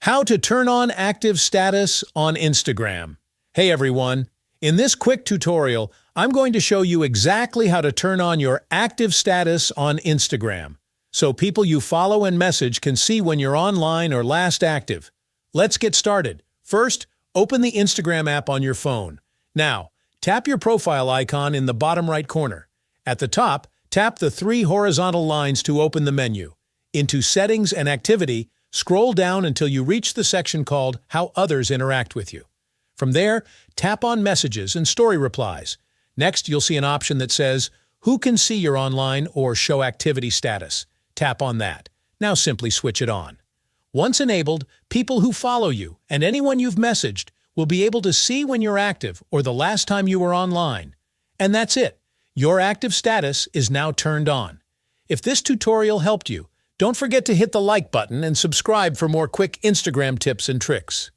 How to turn on active status on Instagram. Hey everyone, in this quick tutorial, I'm going to show you exactly how to turn on your active status on Instagram, so people you follow and message can see when you're online or last active. Let's get started. First, open the Instagram app on your phone. Now, tap your profile icon in the bottom right corner. At the top, tap the three horizontal lines to open the menu. Into Settings and Activity, scroll down until you reach the section called How Others Interact with You. From there, tap on Messages and Story Replies. Next, you'll see an option that says, Who can see your online or show activity status? Tap on that. Now simply switch it on. Once enabled, people who follow you and anyone you've messaged will be able to see when you're active or the last time you were online. And that's it. Your active status is now turned on. If this tutorial helped you, don't forget to hit the like button and subscribe for more quick Instagram tips and tricks.